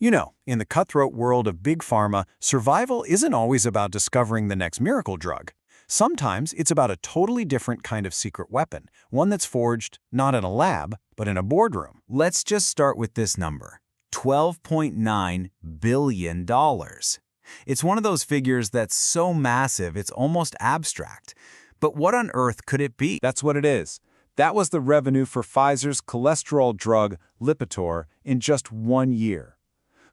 You know, in the cutthroat world of big pharma, survival isn't always about discovering the next miracle drug. Sometimes it's about a totally different kind of secret weapon, one that's forged not in a lab, but in a boardroom. Let's just start with this number, $12.9 billion. It's one of those figures that's so massive it's almost abstract. But what on earth could it be? That's what it is. That was the revenue for Pfizer's cholesterol drug, Lipitor, in just 1 year.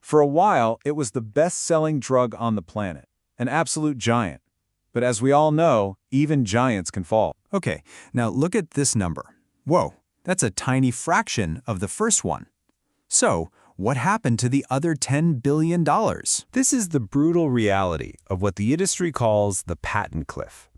For a while, it was the best-selling drug on the planet, an absolute giant. But as we all know, even giants can fall. Okay, now look at this number. Whoa, that's a tiny fraction of the first one. So, what happened to the other $10 billion? This is the brutal reality of what the industry calls the patent cliff.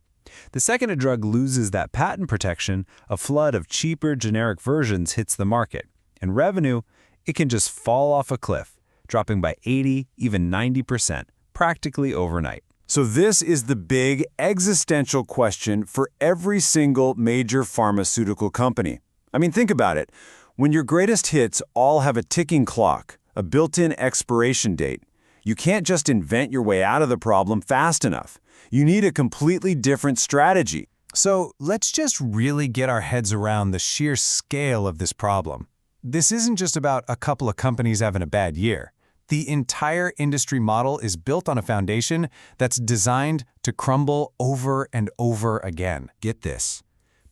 The second a drug loses that patent protection, a flood of cheaper generic versions hits the market. And revenue, it can just fall off a cliff, dropping by 80, even 90%, practically overnight. So this is the big existential question for every single major pharmaceutical company. I mean, think about it. When your greatest hits all have a ticking clock, a built-in expiration date, you can't just invent your way out of the problem fast enough. You need a completely different strategy. So let's just really get our heads around the sheer scale of this problem. This isn't just about a couple of companies having a bad year. The entire industry model is built on a foundation that's designed to crumble over and over again. Get this.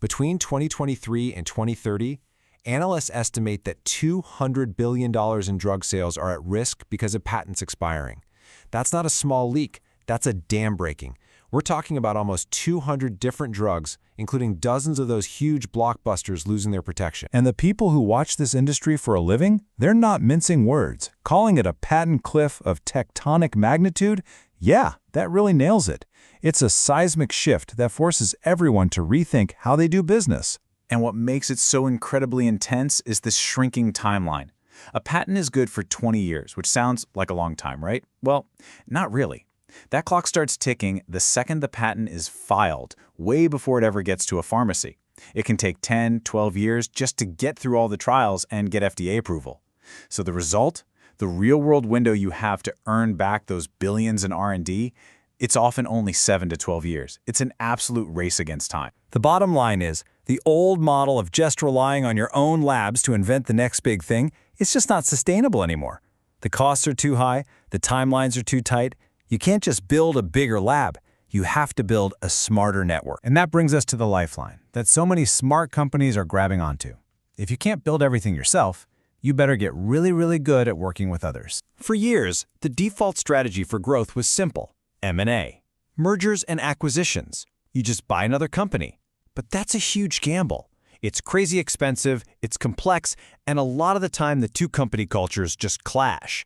Between 2023 and 2030, analysts estimate that $200 billion in drug sales are at risk because of patents expiring. That's not a small leak. That's a dam breaking. We're talking about almost 200 different drugs, including dozens of those huge blockbusters losing their protection. And the people who watch this industry for a living, they're not mincing words. Calling it a patent cliff of tectonic magnitude, yeah, that really nails it. It's a seismic shift that forces everyone to rethink how they do business. And what makes it so incredibly intense is this shrinking timeline. A patent is good for 20 years, which sounds like a long time, right? Well, not really. That clock starts ticking the second the patent is filed, way before it ever gets to a pharmacy. It can take 10, 12 years just to get through all the trials and get FDA approval. So the result? The real-world window you have to earn back those billions in R&D, it's often only 7 to 12 years. It's an absolute race against time. The bottom line is, the old model of just relying on your own labs to invent the next big thing, it's just not sustainable anymore. The costs are too high, the timelines are too tight. You can't just build a bigger lab. You have to build a smarter network. And that brings us to the lifeline that so many smart companies are grabbing onto. If you can't build everything yourself, you better get really good at working with others. For years, the default strategy for growth was simple: M&A, mergers and acquisitions. You just buy another company. But that's a huge gamble. It's crazy expensive, it's complex, and a lot of the time the two company cultures just clash.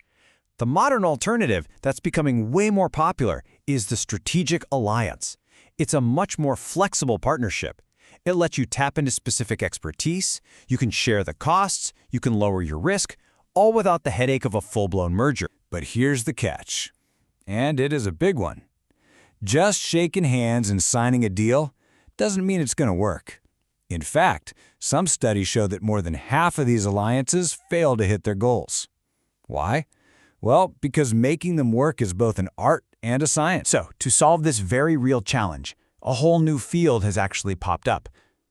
The modern alternative that's becoming way more popular is the strategic alliance. It's a much more flexible partnership. It lets you tap into specific expertise, you can share the costs, you can lower your risk, all without the headache of a full-blown merger. But here's the catch, and it is a big one. Just shaking hands and signing a deal doesn't mean it's going to work. In fact, some studies show that more than half of these alliances fail to hit their goals. Why? Well, because making them work is both an art and a science. So, to solve this very real challenge, a whole new field has actually popped up.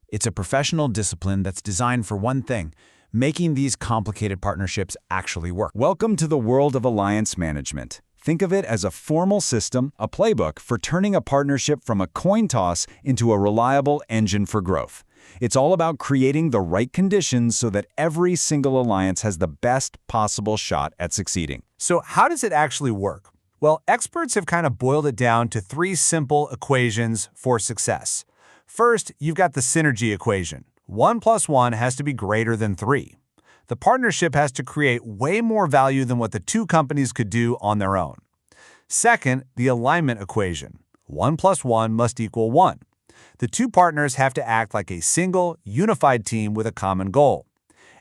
It's a professional discipline that's designed for one thing: making these complicated partnerships actually work. Welcome to the world of alliance management. Think of it as a formal system, a playbook for turning a partnership from a coin toss into a reliable engine for growth. It's all about creating the right conditions so that every single alliance has the best possible shot at succeeding. So how does it actually work? Well, experts have kind of boiled it down to 3 simple equations for success. First, you've got the synergy equation. 1 + 1 has to be greater than 3. The partnership has to create way more value than what the two companies could do on their own. Second, the alignment equation. 1 + 1 must equal 1. The two partners have to act like a single, unified team with a common goal.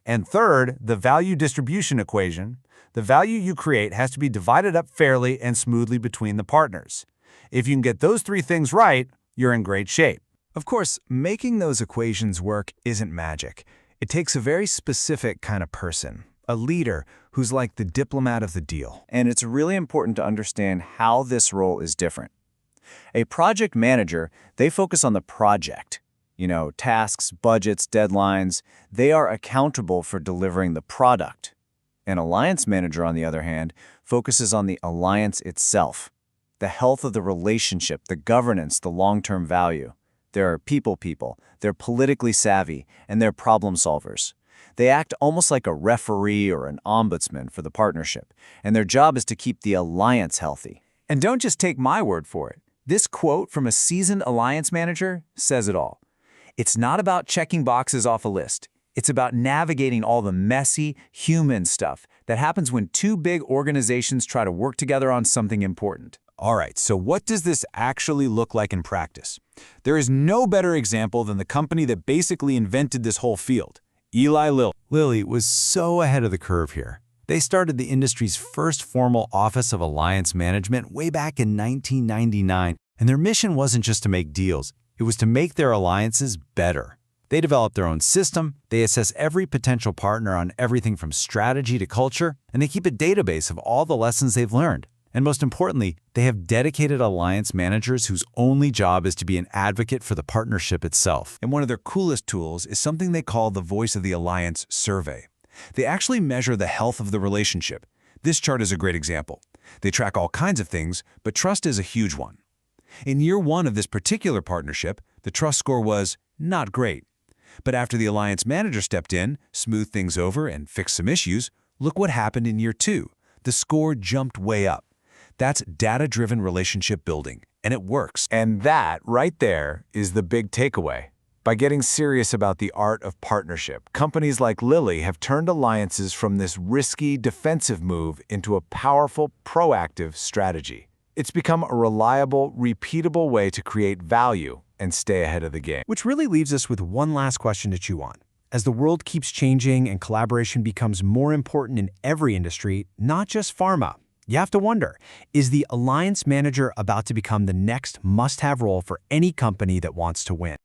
And third, the value distribution equation. The value you create has to be divided up fairly and smoothly between the partners. If you can get those 3 things right, you're in great shape. Of course, making those equations work isn't magic. It takes a very specific kind of person, a leader who's like the diplomat of the deal. And it's really important to understand how this role is different. A project manager, they focus on the project. Tasks, budgets, deadlines. They are accountable for delivering the product. An alliance manager, on the other hand, focuses on the alliance itself, the health of the relationship, the governance, the long-term value. They're people, they're politically savvy, and they're problem solvers. They act almost like a referee or an ombudsman for the partnership, and their job is to keep the alliance healthy. And don't just take my word for it. This quote from a seasoned alliance manager says it all. It's not about checking boxes off a list. It's about navigating all the messy, human stuff that happens when two big organizations try to work together on something important. All right, so what does this actually look like in practice? There is no better example than the company that basically invented this whole field, Eli Lilly. Lilly was so ahead of the curve here. They started the industry's first formal Office of Alliance Management way back in 1999, and their mission wasn't just to make deals. It was to make their alliances better. They develop their own system, they assess every potential partner on everything from strategy to culture, and they keep a database of all the lessons they've learned. And most importantly, they have dedicated alliance managers whose only job is to be an advocate for the partnership itself. And one of their coolest tools is something they call the Voice of the Alliance survey. They actually measure the health of the relationship. This chart is a great example. They track all kinds of things, but trust is a huge one. In year one of this particular partnership, the trust score was not great. But after the alliance manager stepped in, smoothed things over, and fixed some issues, look what happened in year two. The score jumped way up. That's data-driven relationship building, and it works. And that, right there, is the big takeaway. By getting serious about the art of partnership, companies like Lilly have turned alliances from this risky, defensive move into a powerful, proactive strategy. It's become a reliable, repeatable way to create value and stay ahead of the game. Which really leaves us with one last question to chew on. As the world keeps changing and collaboration becomes more important in every industry, not just pharma, you have to wonder, is the alliance manager about to become the next must-have role for any company that wants to win?